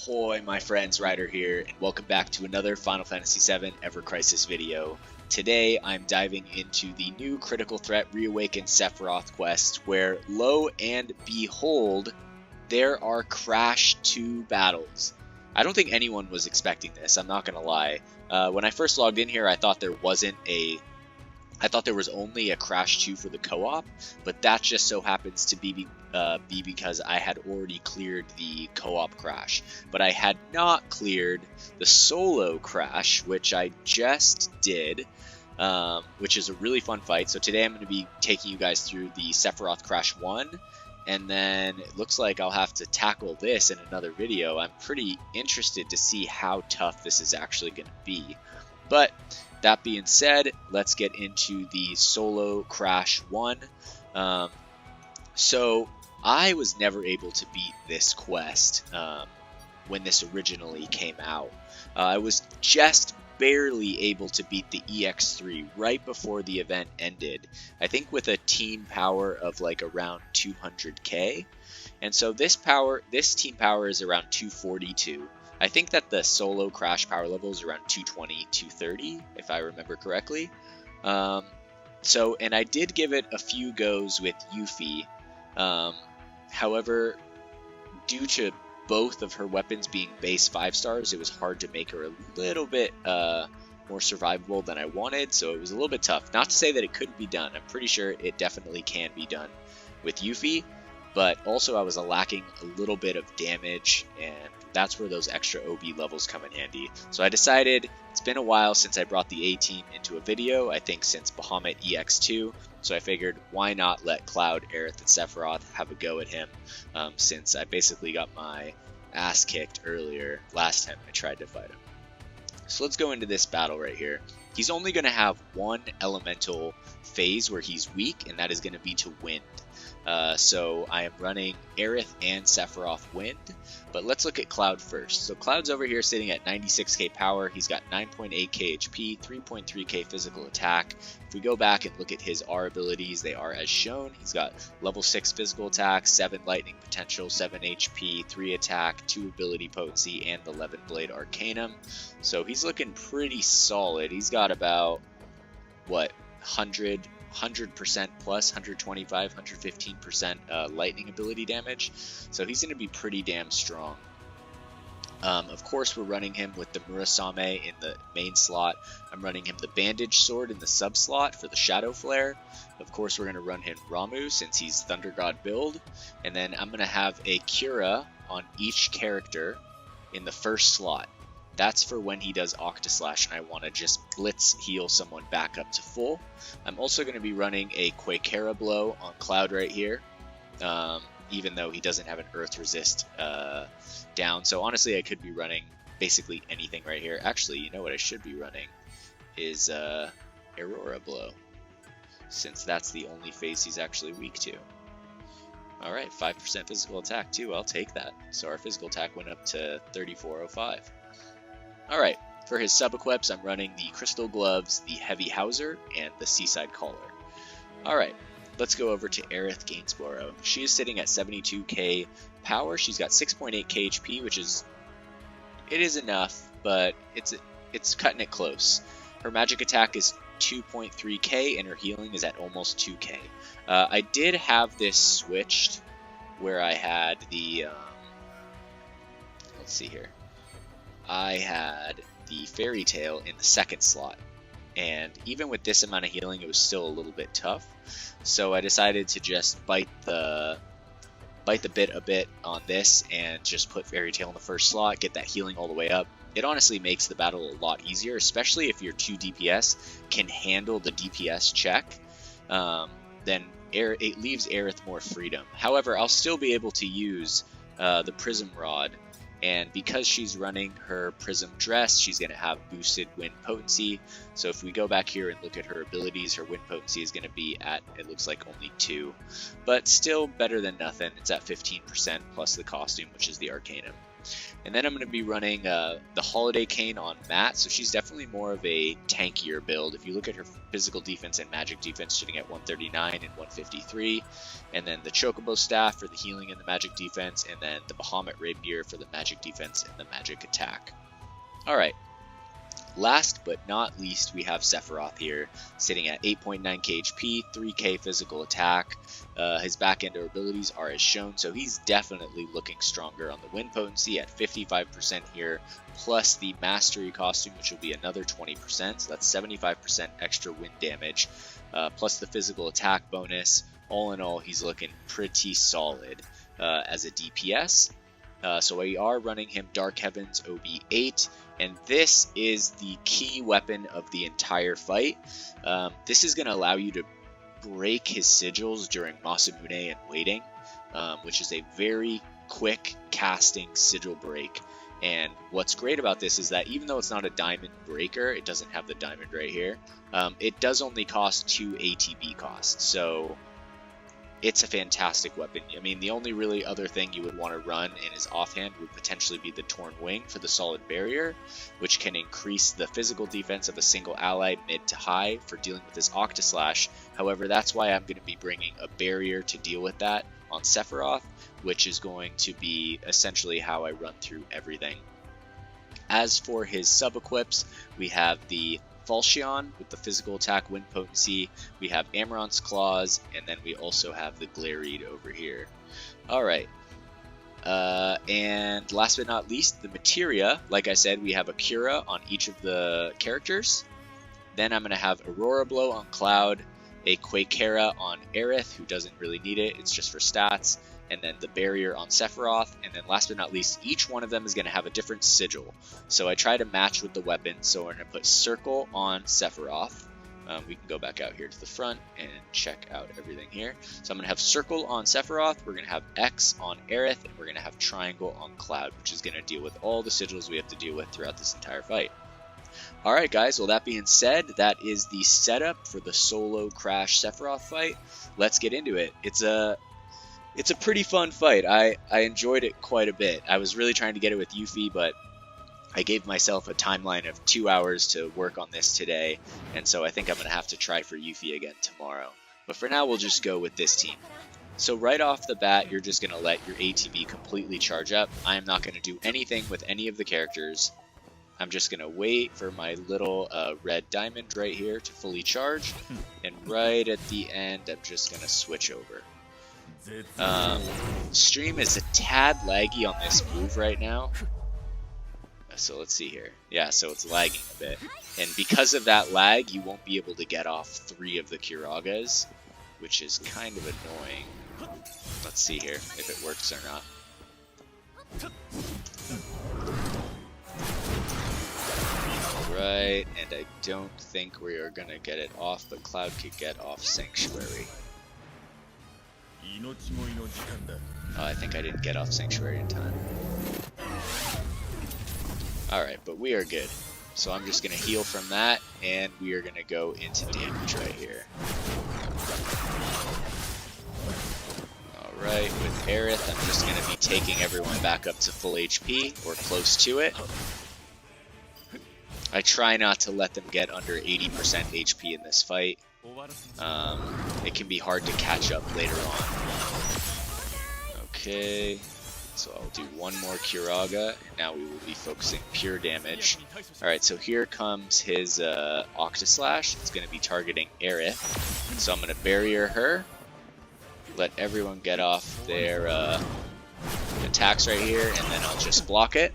Ahoy my friends, Ryder here, and welcome back to another Final Fantasy VII Ever Crisis video. Today I'm diving into the new Critical Threat Reawaken Sephiroth quest, where lo and behold, there are Crash 2 battles. I don't think anyone was expecting this, I'm not gonna lie. When I first logged in here I thought there was only a Crash 2 for the co-op, but that just so happens to be because I had already cleared the co-op Crash. But I had not cleared the solo Crash, which I just did, which is a really fun fight. So today I'm going to be taking you guys through the Sephiroth Crash 1, and then it looks like I'll have to tackle this in another video. I'm pretty interested to see how tough this is actually going to be. But that being said, let's get into the solo Crash 1. So I was never able to beat this quest when this originally came out. I was just barely able to beat the EX3 right before the event ended. I think with a team power of like around 200k. And so this team power is around 242. I think that the solo Crash power level is around 220, 230, if I remember correctly. And I did give it a few goes with Yuffie. However, due to both of her weapons being base 5 stars, it was hard to make her a little bit more survivable than I wanted, so it was a little bit tough. Not to say that it couldn't be done. I'm pretty sure it definitely can be done with Yuffie, but also I was lacking a little bit of damage, and that's where those extra OB levels come in handy. So I decided, it's been a while since I brought the A-Team into a video, I think since Bahamut EX2, so I figured why not let Cloud, Aerith, and Sephiroth have a go at him, since I basically got my ass kicked earlier last time I tried to fight him. So let's go into this battle right here. He's only going to have one elemental phase where he's weak, and that is going to be to wind. So I am running Aerith and Sephiroth Wind, but let's look at Cloud first. So Cloud's over here sitting at 96k power, he's got 9.8k HP, 3.3k physical attack. If we go back and look at his R abilities, they are as shown. He's got level 6 physical attack, 7 lightning potential, 7 HP, 3 attack, 2 ability potency, and 11 blade arcanum. So he's looking pretty solid. He's got about, what, 100% plus, 125, 115% lightning ability damage. So he's going to be pretty damn strong. Of course, we're running him with the Murasame in the main slot. I'm running him the Bandage Sword in the sub slot for the Shadow Flare. Of course, we're going to run him Ramuh since he's Thunder God build. And then I'm going to have a Cura on each character in the first slot. That's for when he does Octaslash and I want to just blitz heal someone back up to full. I'm also going to be running a Quakera Blow on Cloud right here, even though he doesn't have an Earth Resist down. So honestly, I could be running basically anything right here. Actually, you know what I should be running is Aurora Blow, since that's the only phase he's actually weak to. Alright, 5% physical attack too, I'll take that. So our physical attack went up to 3405. Alright, for his sub-equips, I'm running the Crystal Gloves, the Heavy Hauser, and the Seaside Collar. Alright, let's go over to Aerith Gainsborough. She is sitting at 72k power. She's got 6.8k HP, which is enough, but it's cutting it close. Her magic attack is 2.3k, and her healing is at almost 2k. I did have this switched where I had the... let's see here. I had the Fairy Tail in the second slot, and even with this amount of healing it was still a little bit tough, so I decided to just bite the bit a bit on this and just put Fairy Tail in the first slot, get that healing all the way up. It honestly makes the battle a lot easier, especially if your 2 DPS can handle the DPS check. Then it leaves Aerith more freedom. However, I'll still be able to use the Prism Rod. And because she's running her Prism Dress, she's going to have boosted wind potency. So if we go back here and look at her abilities, her wind potency is going to be at, it looks like, only 2. But still better than nothing. It's at 15% plus the costume, which is the Arcanum. And then I'm going to be running the Holiday Cane on Matt, so she's definitely more of a tankier build. If you look at her physical defense and magic defense, sitting at 139 and 153, and then the Chocobo Staff for the healing and the magic defense, and then the Bahamut Rapier for the magic defense and the magic attack. Alright, last but not least, we have Sephiroth here, sitting at 8.9k HP, 3k physical attack. His back-end abilities are as shown, so he's definitely looking stronger on the wind potency at 55% here, plus the Mastery costume, which will be another 20%, so that's 75% extra wind damage, plus the physical attack bonus. All in all, he's looking pretty solid as a DPS. So we are running him Dark Heavens OB8, and this is the key weapon of the entire fight. This is going to allow you to break his sigils during Masamune and waiting, which is a very quick casting sigil break. And what's great about this is that even though it's not a diamond breaker, it doesn't have the diamond right here, it does only cost 2 ATB costs. So it's a fantastic weapon. I mean, the only really other thing you would want to run in his offhand would potentially be the Torn Wing for the solid barrier, which can increase the physical defense of a single ally mid to high for dealing with his Octaslash. However, that's why I'm going to be bringing a barrier to deal with that on Sephiroth, which is going to be essentially how I run through everything. As for his sub-equips, we have the Falchion with the physical attack wind potency, we have Amaranth's Claws, and then we also have the Glareed over here. Alright, and last but not least, the Materia. Like I said, we have a Cura on each of the characters. Then I'm going to have Aurora Blow on Cloud, a Quakera on Aerith, who doesn't really need it, it's just for stats, and then the barrier on Sephiroth, and then last but not least, each one of them is going to have a different sigil. So I try to match with the weapon, so we're going to put Circle on Sephiroth. We can go back out here to the front and check out everything here. So I'm going to have Circle on Sephiroth, we're going to have X on Aerith, and we're going to have Triangle on Cloud, which is going to deal with all the sigils we have to deal with throughout this entire fight. Alright guys, well that being said, that is the setup for the Solo Crash Sephiroth fight. Let's get into it. It's a pretty fun fight. I enjoyed it quite a bit. I was really trying to get it with Yuffie, but I gave myself a timeline of 2 hours to work on this today, and so I think I'm going to have to try for Yuffie again tomorrow. But for now, we'll just go with this team. So right off the bat, you're just going to let your ATB completely charge up. I am not going to do anything with any of the characters. I'm just going to wait for my little red diamond right here to fully charge, and right at the end, I'm just going to switch over. Stream is a tad laggy on this move right now. So let's see here. Yeah, so it's lagging a bit. And because of that lag, you won't be able to get off 3 of the Kiragas, which is kind of annoying. Let's see here if it works or not. Alright, and I don't think we are going to get it off, but Cloud could get off Sanctuary. Oh, I think I didn't get off Sanctuary in time. Alright, but we are good. So I'm just going to heal from that, and we are going to go into damage right here. Alright, with Aerith, I'm just going to be taking everyone back up to full HP, or close to it. I try not to let them get under 80% HP in this fight. It can be hard to catch up later on. Okay, so I'll do one more Kiraga, and now we will be focusing pure damage. Alright, so here comes his Octaslash. It's going to be targeting Aerith. So I'm going to barrier her. Let everyone get off their attacks right here, and then I'll just block it.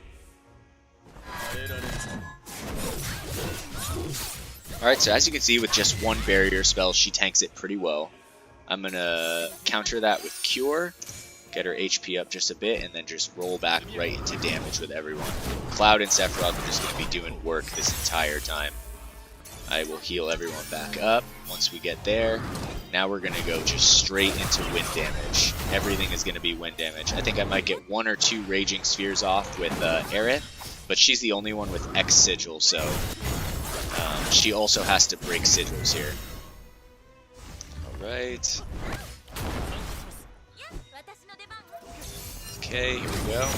Alright, so as you can see, with just one barrier spell, she tanks it pretty well. I'm going to counter that with Cure, get her HP up just a bit, and then just roll back right into damage with everyone. Cloud and Sephiroth are just going to be doing work this entire time. I will heal everyone back up once we get there. Now we're going to go just straight into wind damage. Everything is going to be wind damage. I think I might get 1 or 2 Raging Spheres off with Aerith, but she's the only one with X Sigil, so she also has to break sigils here. Alright. Okay, here we go.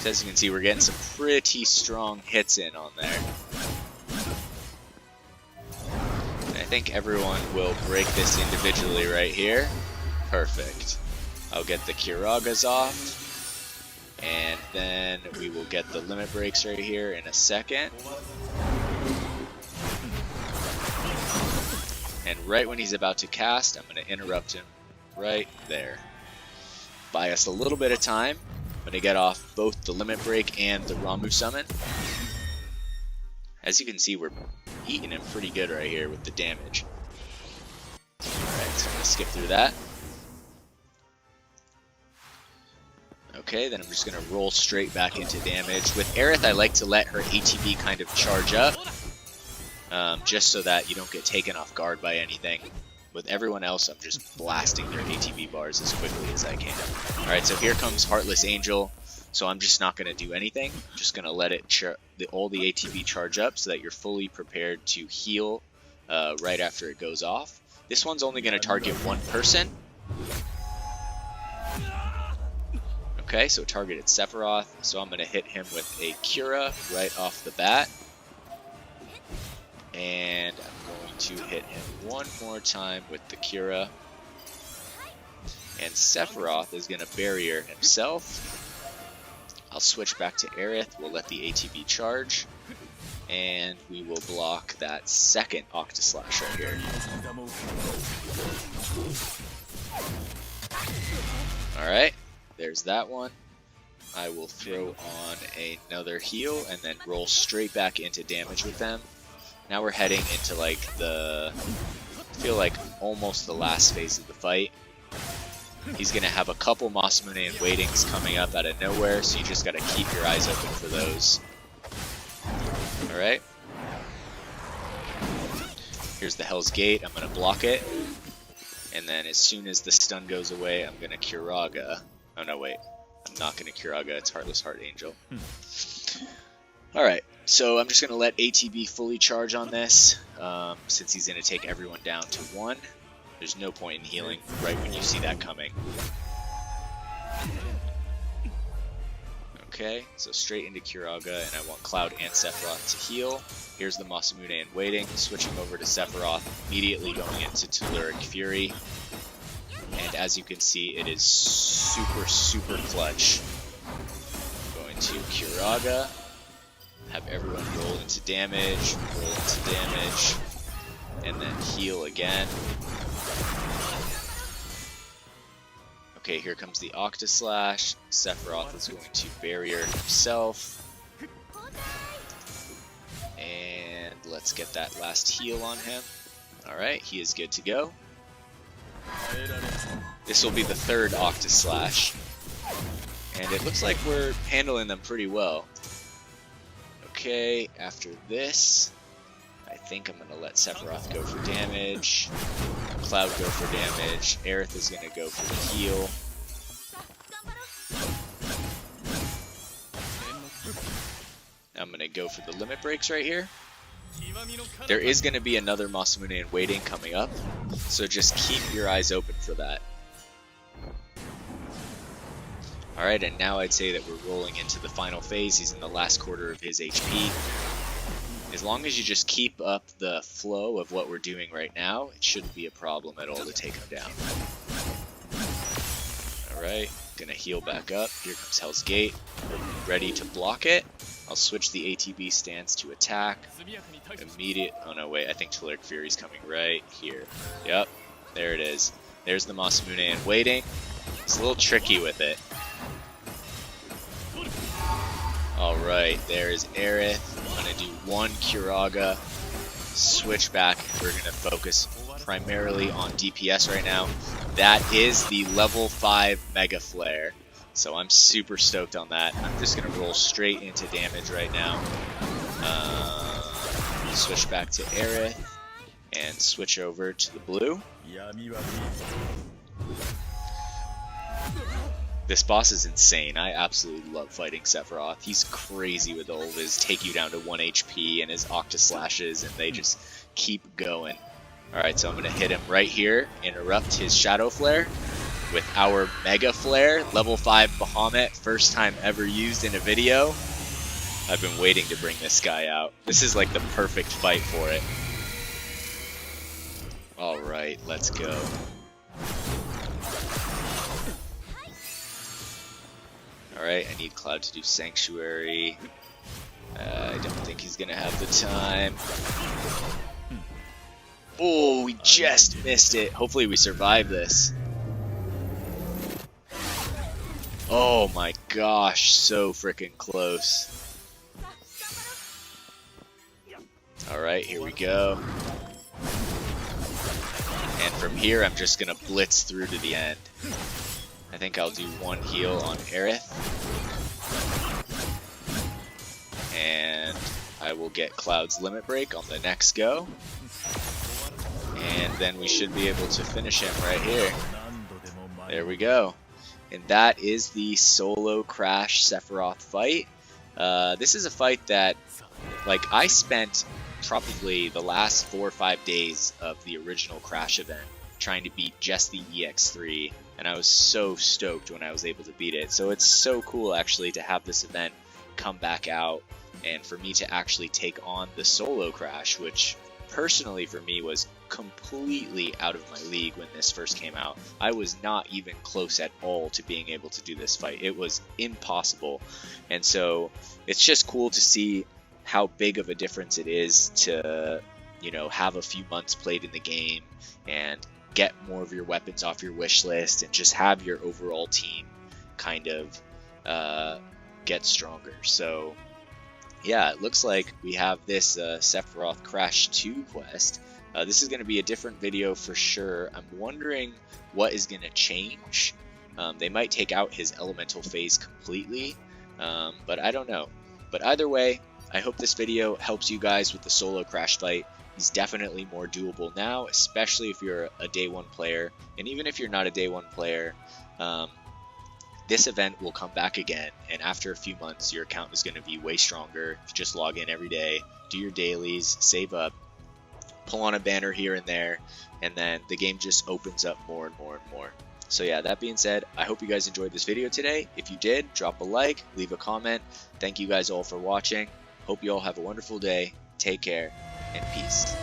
So as you can see, we're getting some pretty strong hits in on there. And I think everyone will break this individually right here. Perfect. I'll get the Kiragas off. And then we will get the limit breaks right here in a second. And right when he's about to cast, I'm going to interrupt him right there. Buy us a little bit of time. I'm going to get off both the limit break and the Ramu summon. As you can see, we're eating him pretty good right here with the damage. Alright, so I'm going to skip through that. Okay, then I'm just going to roll straight back into damage. With Aerith, I like to let her ATB kind of charge up. Just so that you don't get taken off guard by anything. With everyone else, I'm just blasting their ATB bars as quickly as I can. Alright, so here comes Heartless Angel. So I'm just not going to do anything. I'm just going to let it all the ATB charge up so that you're fully prepared to heal right after it goes off. This one's only going to target one person. Okay, so targeted Sephiroth. So I'm going to hit him with a Cura right off the bat. And I'm going to hit him one more time with the Cura. And Sephiroth is going to barrier himself. I'll switch back to Aerith. We'll let the ATB charge. And we will block that second Octaslash right here. Alright, there's that one. I will throw on another heal and then roll straight back into damage with them. Now we're heading into like I feel like almost the last phase of the fight. He's going to have a couple Masamune and Waitings coming up out of nowhere, so you just got to keep your eyes open for those. Alright. Here's the Hell's Gate. I'm going to block it. And then as soon as the stun goes away, I'm going to Kiraga. Oh no, wait. I'm not going to Kiraga. It's Heartless Heart Angel. Alright. So I'm just going to let ATB fully charge on this, since he's going to take everyone down to 1. There's no point in healing right when you see that coming. Okay, so straight into Kiraga, and I want Cloud and Sephiroth to heal. Here's the Masamune in waiting, switching over to Sephiroth, immediately going into Telluric Fury. And as you can see, it is super, super clutch. Going to Kiraga. Have everyone roll into damage, and then heal again. Okay, here comes the Octaslash. Sephiroth is going to barrier himself. And let's get that last heal on him. Alright, he is good to go. This will be the third Octaslash. And it looks like we're handling them pretty well. Okay, after this, I think I'm going to let Sephiroth go for damage, Cloud go for damage, Aerith is going to go for the heal. I'm going to go for the limit breaks right here. There is going to be another Masamune in waiting coming up, so just keep your eyes open for that. Alright, and now I'd say that we're rolling into the final phase. He's in the last quarter of his HP. As long as you just keep up the flow of what we're doing right now, it shouldn't be a problem at all to take him down. Alright, gonna heal back up. Here comes Hell's Gate. Ready to block it. I'll switch the ATB stance to attack. Oh no, wait, I think Telluric Fury's coming right here. Yep, there it is. There's the Masamune in waiting. It's a little tricky with it. Alright, there is Aerith. I'm going to do one Kiraga, switch back, and we're going to focus primarily on DPS right now. That is the level 5 Mega Flare, so I'm super stoked on that. I'm just going to roll straight into damage right now. Switch back to Aerith, and switch over to the blue. This boss is insane. I absolutely love fighting Sephiroth. He's crazy with all of his take you down to 1 HP and his Octaslashes, and they just keep going. Alright, so I'm going to hit him right here, interrupt his Shadow Flare, with our Mega Flare, level 5 Bahamut, first time ever used in a video. I've been waiting to bring this guy out. This is like the perfect fight for it. Alright, let's go. Alright, I need Cloud to do Sanctuary. I don't think he's gonna have the time. Oh, we just missed it. Hopefully we survive this. Oh my gosh, so freaking close. Alright, here we go. And from here, I'm just gonna blitz through to the end. I think I'll do one heal on Aerith. And I will get Cloud's Limit Break on the next go. And then we should be able to finish him right here. There we go. And that is the Solo Crash Sephiroth fight. This is a fight that, like, I spent probably the last 4 or 5 days of the original Crash event trying to beat just the EX3, and I was so stoked when I was able to beat it. So it's so cool actually to have this event come back out and for me to actually take on the Solo Crash, which personally for me was completely out of my league when this first came out. I was not even close at all to being able to do this fight. It was impossible. And so it's just cool to see how big of a difference it is to, you know, have a few months played in the game and get more of your weapons off your wish list and just have your overall team kind of get stronger. So yeah, it looks like we have this Sephiroth Crash 2 quest. This is going to be a different video for sure. I'm wondering what is going to change. They might take out his elemental phase completely, but I don't know. But either way, I hope this video helps you guys with the Solo Crash fight. He's definitely more doable now, especially if you're a day 1 player. And even if you're not a day 1 player, this event will come back again, and after a few months your account is going to be way stronger. If you just log in every day, do your dailies, save up, pull on a banner here and there, and then the game just opens up more and more and more. So yeah, that being said, I hope you guys enjoyed this video today. If you did, drop a like, leave a comment. Thank you guys all for watching. Hope you all have a wonderful day. Take care, and peace.